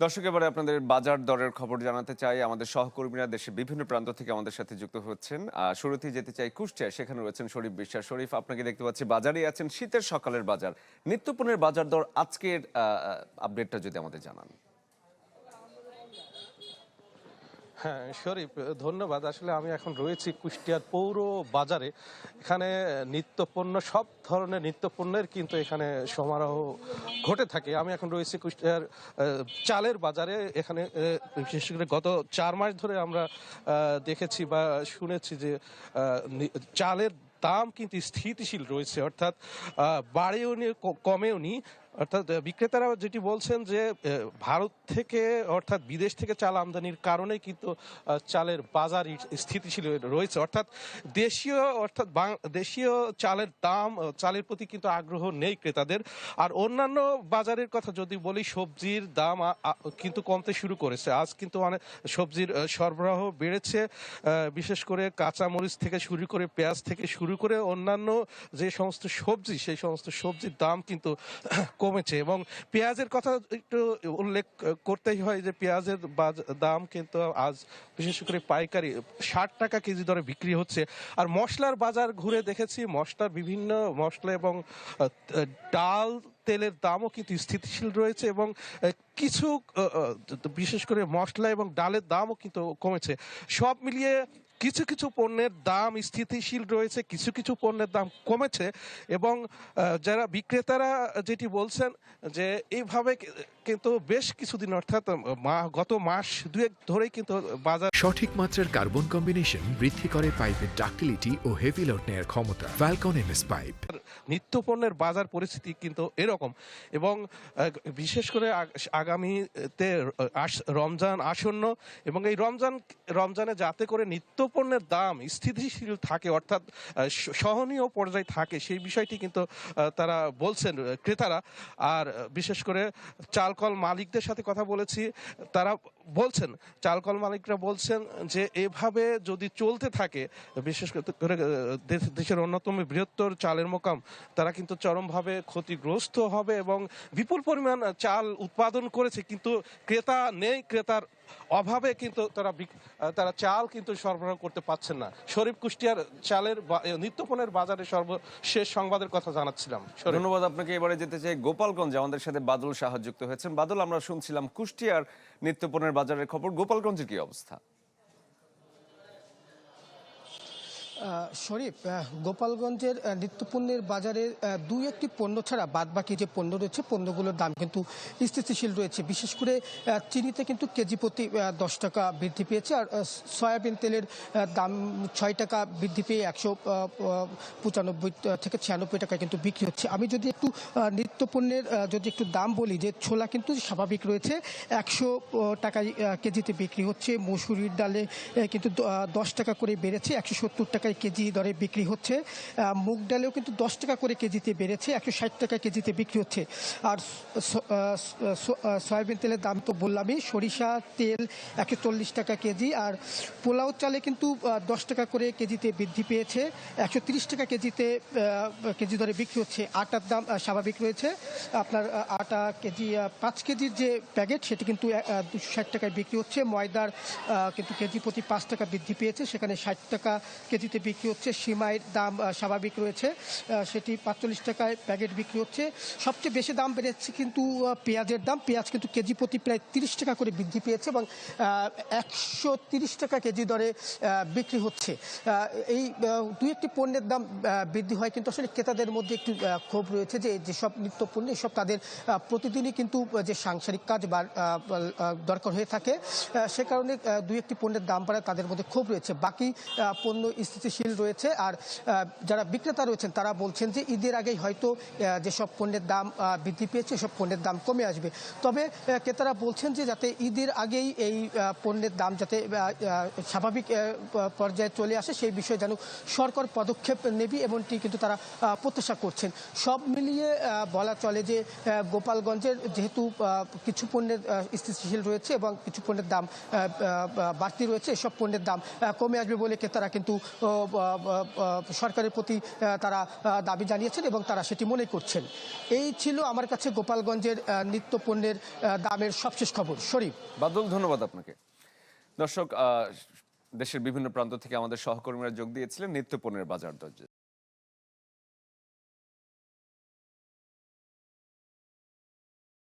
দর্শক, এবারে আপনাদের বাজার দরের খবর জানাতে চাই। আমাদের সহকর্মীরা দেশের বিভিন্ন প্রান্ত থেকে আমাদের সাথে যুক্ত হচ্ছেন। শুরুতেই যেতে চাই কুষ্টিয়া, সেখানে রয়েছেন শরীফ বিশ্বাস। শরীফ, আপনাকে দেখতে পাচ্ছি বাজারেই আছেন। শীতের সকালের বাজার, নিত্যপণ্যের বাজার দর আজকের আপডেটটা যদি আমাদের জানান। হ্যাঁ শরীফ, ধন্যবাদ। আসলে আমি এখন রয়েছি কুষ্টিয়ার পৌর বাজারে। এখানে নিত্যপণ্য, সব ধরনের নিত্যপণ্যের কিন্তু এখানে সমারোহ ঘটে থাকে। আমি এখন রয়েছি কুষ্টিয়ার চালের বাজারে। এখানে বিশেষ করে গত 4 মাস ধরে আমরা দেখেছি বা শুনেছি যে চালের দাম কিন্তু স্থিতিশীল রয়েছে, অর্থাৎ বাড়েও নি কমেও নি। অর্থাৎ বিক্রেতারা যেটি বলছেন যে ভারত থেকে অর্থাৎ বিদেশ থেকে চাল আমদানির কারণে কিন্তু চালের বাজার স্থিতিশীল রয়েছে। অর্থাৎ দেশীয় চালের দাম, চালের প্রতি কিন্তু আগ্রহ নেই ক্রেতাদের। আর অন্যান্য বাজারের কথা যদি বলি, সবজির দাম কিন্তু কমতে শুরু করেছে। আজ কিন্তু অনেক সবজির সরবরাহ বেড়েছে। বিশেষ করে কাঁচামরিচ থেকে শুরু করে, পেঁয়াজ থেকে শুরু করে অন্যান্য যে সমস্ত সবজি, সেই সমস্ত সবজির দাম কিন্তু কমেছে। এবং পেঁয়াজের কথা একটু উল্লেখ করতেই হয় যে পেঁয়াজের দাম কিন্তু আজ বিশেষ করে পাইকারি 60 টাকা কেজি দরে বিক্রি হচ্ছে। আর মশলার বাজার ঘুরে দেখেছি, বিভিন্ন মশলা এবং ডাল, তেলের দামও কিন্তু স্থিতিশীল রয়েছে। এবং কিছু বিশেষ করে মশলা এবং ডালের দামও কিন্তু কমেছে। সব মিলিয়ে কিছু কিছু পণ্যের দাম স্থিতিশীল রয়েছে, কিছু কিছু পণ্যের দাম কমেছে। এবং যারা বিক্রেতারা যেটি বলছেন যে এইভাবে কিন্তু বেশ কিছুদিন, অর্থাৎ গত মাস দুয়েক ধরেই কিন্তু বাজার সঠিক মাত্রার কার্বন কম্বিনেশন বৃদ্ধি করে পাইপের ডাক্টিলিটি ও হেভি লোড নেয়ার ক্ষমতা। Falcon MS pipe. নিত্যপণ্যের বাজার পরিস্থিতি কিন্তু এরকম। এবং বিশেষ করে আগামীতে রমজান আসন্ন, এবং এই রমজানে যাতে করে নিত্যপণ্যের দাম স্থিতিশীল থাকে, অর্থাৎ সহনীয় পর্যায়ে থাকে, সেই বিষয়টি কিন্তু তারা বলছেন ক্রেতারা। আর বিশেষ করে চালকল মালিকদের সাথে কথা বলেছি, তারা বলছেন, চালকল মালিকরা বলছেন যে এভাবে যদি চলতে থাকে, বিশেষ করে দেশের অন্যতম বৃহত্তর চালের মোকাম, তারা কিন্তু চরমভাবে ক্ষতিগ্রস্ত হবে। এবং বিপুল পরিমাণ চাল উৎপাদন করেছে, কিন্তু ক্রেতা নেই, ক্রেতার অভাবে কিন্তু তারা চাল কিন্তু সরবরাহ করতে পারছেন না। শরীফ, কুষ্টিয়ার চালের নিত্যপণ্যের বাজারে সর্বশেষ সংবাদের কথা জানাচ্ছিলাম। ধন্যবাদ আপনাকে। এবারে যেতে চাই গোপালগঞ্জে, আমাদের সাথে বাদল সাহা যুক্ত হয়েছেন। বাদল, আমরা শুনছিলাম কুষ্টিয়ার নিত্যপণ্যের বাজারের খবর, গোপালগঞ্জের কি অবস্থা? শরীফ, গোপালগঞ্জের নিত্যপণ্যের বাজারে দুই একটি পণ্য ছাড়া বাদবাকি যে পণ্য রয়েছে, পণ্যগুলোর দাম কিন্তু স্থিতিশীল রয়েছে। বিশেষ করে চিনিতে কিন্তু কেজি প্রতি 10 টাকা বৃদ্ধি পেয়েছে। আর সয়াবিন তেলের দাম 6 টাকা বৃদ্ধি পেয়ে 195 থেকে 96 টাকা কিন্তু বিক্রি হচ্ছে। আমি যদি একটু নিত্যপণ্যের যদি একটু দাম বলি, যে ছোলা কিন্তু স্বাভাবিক রয়েছে, 100 টাকায় কেজিতে বিক্রি হচ্ছে। মসুরির ডালে কিন্তু 10 টাকা করে বেড়েছে, 170 টাকায় কেজি দরে বিক্রি হচ্ছে। মুগ ডালেও কিন্তু 10 টাকা করে কেজিতে বেড়েছে, 160 টাকা কেজিতে বিক্রি হচ্ছে। আর সয়াবিন তেলের দাম তো বললামই, সরিষা তেল 140 টাকা কেজি। আর পোলাও চালে কিন্তু 10 টাকা করে কেজিতে বৃদ্ধি পেয়েছে, 130 টাকা কেজি দরে বিক্রি হচ্ছে। আটার দাম স্বাভাবিক রয়েছে, আপনার আটা কেজি 5 কেজির যে প্যাকেট, সেটি কিন্তু 260 টাকায় বিক্রি হচ্ছে। ময়দার কিন্তু কেজি প্রতি 5 টাকা বৃদ্ধি পেয়েছে, সেখানে 60 টাকা কেজিতে বিক্রি হচ্ছে। সিমাইয়ের দাম স্বাভাবিক রয়েছে, সেটি 45 টাকায় প্যাকেট বিক্রি হচ্ছে। সবচেয়ে বেশি দাম বেড়েছে কিন্তু পেঁয়াজের দাম। পেঁয়াজ কিন্তু কেজি প্রতি প্রায় 30 টাকা করে বৃদ্ধি পেয়েছে এবং 130 টাকা কেজি দরে বিক্রি হচ্ছে। এই দুই একটি পণ্যের দাম বৃদ্ধি হয়, কিন্তু আসলে ক্রেতাদের মধ্যে একটু ক্ষোভ রয়েছে যে যেসব নিত্যপণ্য, এসব তাদের প্রতিদিনই কিন্তু যে সাংসারিক কাজ বা দরকার হয়ে থাকে, সে কারণে দুই একটি পণ্যের দাম বাড়ায় তাদের মধ্যে ক্ষোভ রয়েছে। বাকি পণ্য স্থিতিশীল রয়েছে। আর যারা বিক্রেতা রয়েছেন তারা বলছেন যে ঈদের আগেই হয়তো যেসব পণ্যের দাম বৃদ্ধি পেয়েছে, সব পণ্যের দাম কমে আসবে। তবে ক্রেতারা বলছেন যে যাতে ঈদের আগেই এই পণ্যের দাম যাতে স্বাভাবিক পর্যায়ে চলে আসে, সেই বিষয়ে যেন সরকার পদক্ষেপ নেবে, এমনটি কিন্তু তারা প্রত্যাশা করছেন। সব মিলিয়ে বলা চলে যে গোপালগঞ্জের যেহেতু কিছু পণ্যের স্থিতিশীল রয়েছে এবং কিছু পণ্যের দাম বাড়তি রয়েছে, এসব পণ্যের দাম কমে আসবে বলে ক্রেতারা কিন্তু সরকারের প্রতি তারা দাবি জানিয়েছেন এবং তারা সেটি মনে করছেন। এই ছিল আমার কাছে গোপালগঞ্জের নিত্য পণ্যের দামের সবশেষ খবর। শরীফ। বাদল, ধন্যবাদ আপনাকে। দর্শক, দেশের বিভিন্ন প্রান্ত থেকে আমাদের সহকর্মীরা যোগ দিয়েছিলেন নিত্যপণ্যের বাজার দর।